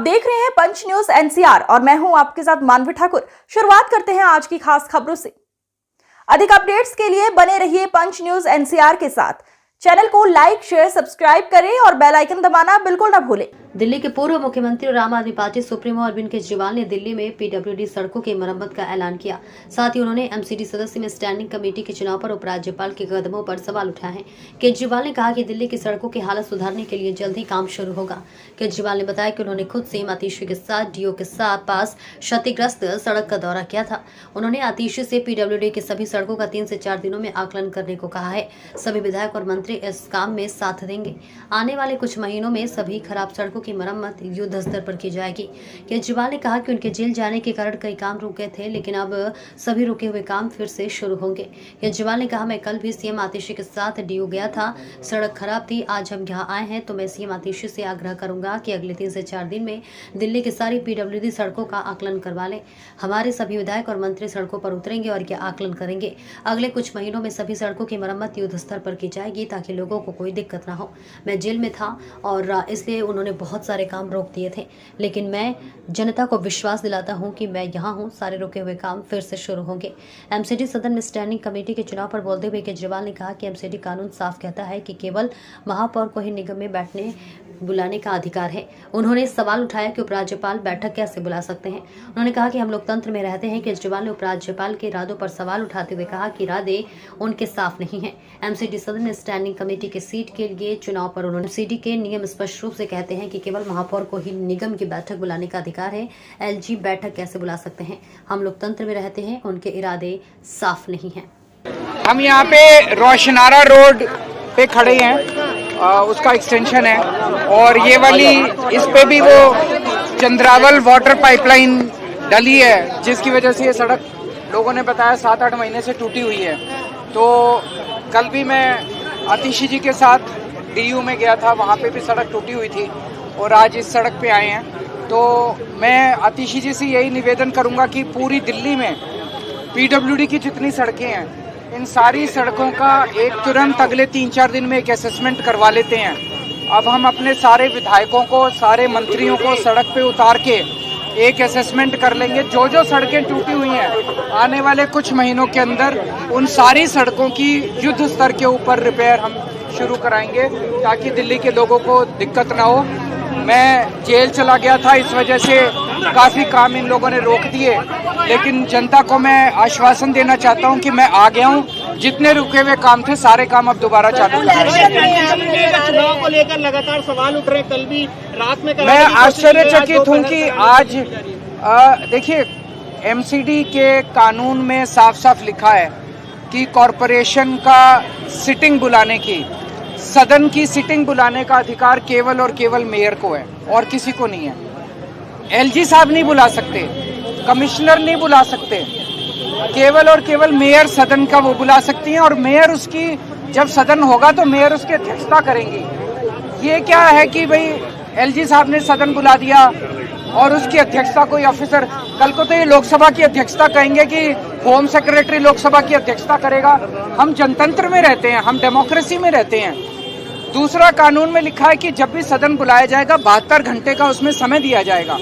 देख रहे हैं पंच न्यूज एनसीआर और मैं हूं आपके साथ मानवी ठाकुर। शुरुआत करते हैं आज की खास खबरों से। अधिक अपडेट्स के लिए बने रहिए पंच न्यूज एनसीआर के साथ। चैनल को लाइक, शेयर, सब्सक्राइब करें और बेल आइकन दबाना बिल्कुल न भूलें। दिल्ली के पूर्व मुख्यमंत्री और आम आदमी पार्टी सुप्रीमो अरविंद केजरीवाल ने दिल्ली में पीडब्ल्यूडी सड़कों की मरम्मत का ऐलान किया। साथ ही उन्होंने एमसीडी सदस्य में स्टैंडिंग कमेटी के चुनाव पर उपराज्यपाल के कदमों पर सवाल उठाए हैं। केजरीवाल ने कहा कि दिल्ली की सड़कों की हालत सुधारने के लिए जल्द ही काम शुरू होगा। केजरीवाल ने बताया कि उन्होंने खुद सीएम आतिशी के साथ डीओ के साथ पास क्षतिग्रस्त सड़क का दौरा किया था। उन्होंने आतिशी से पीडब्ल्यूडी की सभी सड़कों का 3 से 4 दिनों में आकलन करने को कहा है। सभी विधायक और मंत्री इस काम में साथ देंगे। आने वाले कुछ महीनों में सभी खराब सड़कों की मरम्मत युद्ध स्तर पर की जाएगी। केजरीवाल ने कहा कि उनके जेल जाने के कारण कई काम रुक गए थे, लेकिन अब सभी रुके हुए काम फिर से शुरू होंगे। केजरीवाल ने कहा, मैं कल भी सीएम आतिशी के साथ डीओ गया था, सड़क खराब थी। आज हम यहाँ आए हैं तो मैं सीएम आतिशी से आग्रह करूंगा कि अगले 3 से 4 दिन में दिल्ली की सारी पीडब्ल्यूडी सड़कों का आकलन करवा लें। हमारे सभी विधायक और मंत्री सड़कों पर उतरेंगे और क्या आकलन करेंगे। अगले कुछ महीनों में सभी सड़कों की मरम्मत युद्ध स्तर पर की जाएगी ताकि लोगों को कोई दिक्कत ना हो। मैं जेल में था और इसलिए उन्होंने बहुत सारे काम रोक दिए थे, लेकिन मैं जनता को विश्वास दिलाता हूं कि मैं यहां हूं। सारे रुके हुए काम फिर से शुरू होंगे। एमसीडी सदन में स्टैंडिंग कमेटी के चुनाव पर बोलते हुए केजरीवाल ने कहा कि एमसीडी कानून साफ कहता है कि केवल महापौर को ही निगम में बैठने बुलाने का अधिकार है। उन्होंने सवाल उठाया कि उपराज्यपाल बैठक कैसे बुला सकते हैं। उन्होंने कहा कि हम लोकतंत्र में रहते हैं। केजरीवाल ने उपराज्यपाल के इरादों पर सवाल उठाते हुए कहा कि इरादे उनके साफ नहीं है। एमसीडी सदन में स्टैंडिंग कमेटी की सीट के लिए चुनाव पर उन्होंने एमसीडी के नियम स्पष्ट रूप से कहते हैं कि केवल महापौर को ही निगम की बैठक बुलाने का अधिकार है। एलजी बैठक कैसे बुला सकते हैं। हम लोकतंत्र में रहते हैं, उनके इरादे साफ नहीं है। हम यहाँ पे रोशनारा रोड पे खड़े हैं, उसका एक्सटेंशन है और ये वाली इस पे भी वो चंद्रावल वाटर पाइपलाइन डली है, जिसकी वजह से ये सड़क लोगों ने बताया 7-8 महीने से टूटी हुई है। तो कल भी मैं आतिशी जी के साथ डीयू में गया था, वहाँ पे भी सड़क टूटी हुई थी और आज इस सड़क पे आए हैं। तो मैं आतिशी जी से यही निवेदन करूँगा कि पूरी दिल्ली में पीडब्ल्यूडी की जितनी सड़कें हैं, इन सारी सड़कों का एक तुरंत अगले 3-4 दिन में एक असेसमेंट करवा लेते हैं। अब हम अपने सारे विधायकों को, सारे मंत्रियों को सड़क पे उतार के एक असेसमेंट कर लेंगे। जो जो सड़कें टूटी हुई हैं, आने वाले कुछ महीनों के अंदर उन सारी सड़कों की युद्ध स्तर के ऊपर रिपेयर हम शुरू कराएंगे ताकि दिल्ली के लोगों को दिक्कत ना हो। मैं जेल चला गया था, इस वजह से काफ़ी काम इन लोगों ने रोक दिए, लेकिन जनता को मैं आश्वासन देना चाहता हूं कि मैं आ गया हूं। जितने रुके हुए काम थे सारे काम अब दोबारा चालू करेंगे। चुनाव को लेकर लगातार सवाल उठ रहे, कल भी रात में मैं आश्चर्यचकित हूं कि आज देखिए, एमसीडी के कानून में साफ साफ लिखा है कि कॉरपोरेशन का सिटिंग बुलाने की, सदन की सिटिंग बुलाने का अधिकार केवल और केवल मेयर को है और किसी को नहीं है। एलजी साहब नहीं बुला सकते, कमिश्नर नहीं बुला सकते, केवल और केवल मेयर सदन का वो बुला सकती हैं और मेयर उसकी, जब सदन होगा तो मेयर उसकी अध्यक्षता करेंगी। ये क्या है कि भाई एलजी साहब ने सदन बुला दिया और उसकी अध्यक्षता कोई ऑफिसर, कल को तो ये लोकसभा की अध्यक्षता कहेंगे कि होम सेक्रेटरी लोकसभा की अध्यक्षता करेगा। हम जनतंत्र में रहते हैं, हम डेमोक्रेसी में रहते हैं। दूसरा, कानून में लिखा है कि जब भी सदन बुलाया जाएगा 72 घंटे का उसमें समय दिया जाएगा।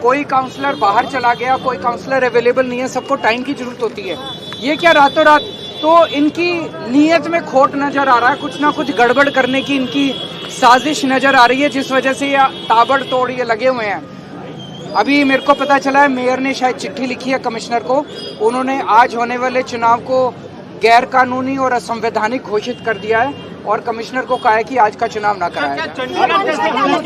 कोई काउंसलर बाहर चला गया, कोई काउंसलर अवेलेबल नहीं है, सबको टाइम की जरूरत होती है। ये क्या रातों रात, तो इनकी नीयत में खोट नजर आ रहा है, कुछ ना कुछ गड़बड़ करने की इनकी साजिश नजर आ रही है, जिस वजह से ये ताबड़तोड़ ये लगे हुए हैं। अभी मेरे को पता चला है मेयर ने शायद चिट्ठी लिखी है कमिश्नर को, उन्होंने आज होने वाले चुनाव को गैर कानूनी और असंवैधानिक घोषित कर दिया है और कमिश्नर को कहा है कि आज का चुनाव ना कराया जाए।